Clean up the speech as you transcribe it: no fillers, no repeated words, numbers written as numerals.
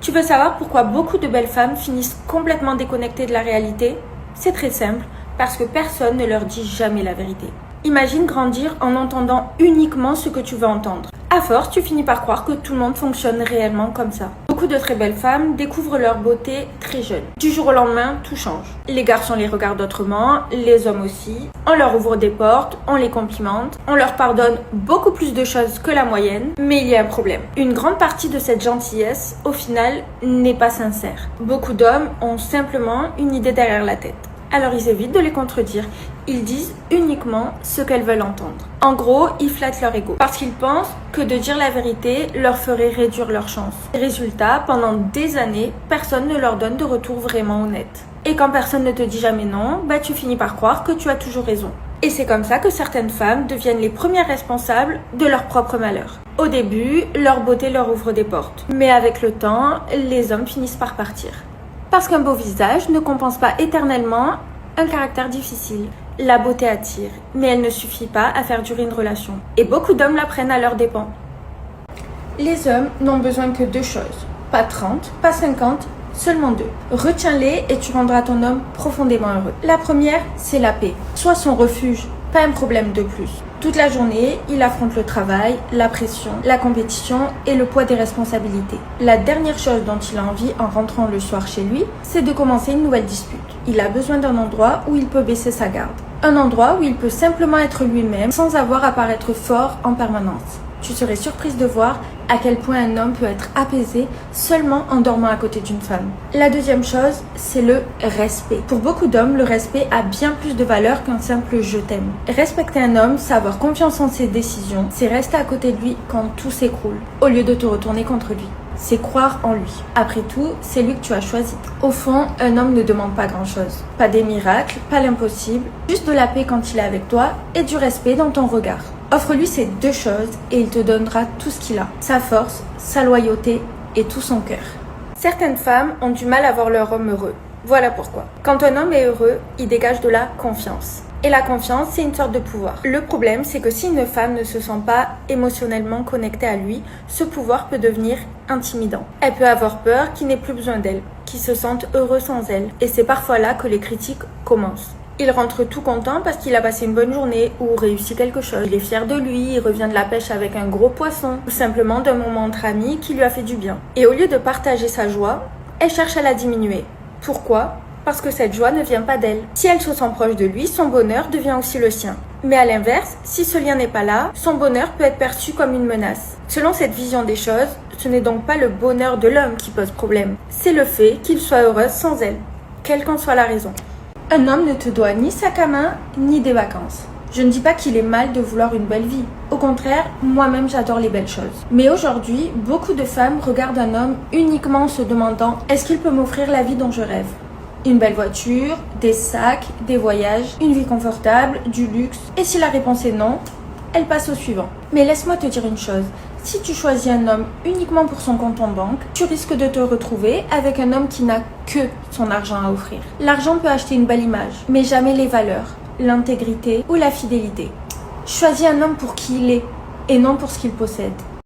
Tu veux savoir pourquoi beaucoup de belles femmes finissent complètement déconnectées de la réalité? C'est très simple, parce que personne ne leur dit jamais la vérité. Imagine grandir en entendant uniquement ce que tu veux entendre. À force, tu finis par croire que tout le monde fonctionne réellement comme ça. Beaucoup de très belles femmes découvrent leur beauté très jeune. Du jour au lendemain, tout change. Les garçons les regardent autrement, les hommes aussi. On leur ouvre des portes, on les complimente, on leur pardonne beaucoup plus de choses que la moyenne, mais il y a un problème. Une grande partie de cette gentillesse, au final, n'est pas sincère. Beaucoup d'hommes ont simplement une idée derrière la tête. Alors ils évitent de les contredire. Ils disent uniquement ce qu'elles veulent entendre. En gros, ils flattent leur ego parce qu'ils pensent que de dire la vérité leur ferait réduire leurs chances. Résultat, pendant des années, personne ne leur donne de retour vraiment honnête. Et quand personne ne te dit jamais non, tu finis par croire que tu as toujours raison. Et c'est comme ça que certaines femmes deviennent les premières responsables de leur propre malheur. Au début, leur beauté leur ouvre des portes. Mais avec le temps, les hommes finissent par partir. Parce qu'un beau visage ne compense pas éternellement un caractère difficile. La beauté attire, mais elle ne suffit pas à faire durer une relation. Et beaucoup d'hommes la prennent à leurs dépens. Les hommes n'ont besoin que 2 choses. Pas 30, pas 50, seulement 2. Retiens-les et tu rendras ton homme profondément heureux. La première, c'est la paix. Sois son refuge, pas un problème de plus. Toute la journée, il affronte le travail, la pression, la compétition et le poids des responsabilités. La dernière chose dont il a envie en rentrant le soir chez lui, c'est de commencer une nouvelle dispute. Il a besoin d'un endroit où il peut baisser sa garde. Un endroit où il peut simplement être lui-même sans avoir à paraître fort en permanence. Tu serais surprise de voir à quel point un homme peut être apaisé seulement en dormant à côté d'une femme. La deuxième chose, c'est le respect. Pour beaucoup d'hommes, le respect a bien plus de valeur qu'un simple « je t'aime ». Respecter un homme, c'est avoir confiance en ses décisions, c'est rester à côté de lui quand tout s'écroule, au lieu de te retourner contre lui. C'est croire en lui. Après tout, c'est lui que tu as choisi. Au fond, un homme ne demande pas grand-chose. Pas des miracles, pas l'impossible, juste de la paix quand il est avec toi et du respect dans ton regard. Offre-lui ces 2 choses et il te donnera tout ce qu'il a. Sa force, sa loyauté et tout son cœur. Certaines femmes ont du mal à voir leur homme heureux. Voilà pourquoi. Quand un homme est heureux, il dégage de la confiance. Et la confiance, c'est une sorte de pouvoir. Le problème, c'est que si une femme ne se sent pas émotionnellement connectée à lui, ce pouvoir peut devenir intimidant. Elle peut avoir peur qu'il n'ait plus besoin d'elle, qu'il se sente heureux sans elle. Et c'est parfois là que les critiques commencent. Il rentre tout content parce qu'il a passé une bonne journée ou réussi quelque chose. Il est fier de lui, il revient de la pêche avec un gros poisson, ou simplement d'un moment entre amis qui lui a fait du bien. Et au lieu de partager sa joie, elle cherche à la diminuer. Pourquoi ? Parce que cette joie ne vient pas d'elle. Si elle se sent proche de lui, son bonheur devient aussi le sien. Mais à l'inverse, si ce lien n'est pas là, son bonheur peut être perçu comme une menace. Selon cette vision des choses, ce n'est donc pas le bonheur de l'homme qui pose problème. C'est le fait qu'il soit heureux sans elle, quelle qu'en soit la raison. Un homme ne te doit ni sac à main, ni des vacances. Je ne dis pas qu'il est mal de vouloir une belle vie. Au contraire, moi-même j'adore les belles choses. Mais aujourd'hui, beaucoup de femmes regardent un homme uniquement en se demandant « Est-ce qu'il peut m'offrir la vie dont je rêve ?» Une belle voiture, des sacs, des voyages, une vie confortable, du luxe. Et si la réponse est non, elle passe au suivant. Mais laisse-moi te dire une chose. Si tu choisis un homme uniquement pour son compte en banque, tu risques de te retrouver avec un homme qui n'a que son argent à offrir. L'argent peut acheter une belle image, mais jamais les valeurs, l'intégrité ou la fidélité. Choisis un homme pour qui il est et non pour ce qu'il possède.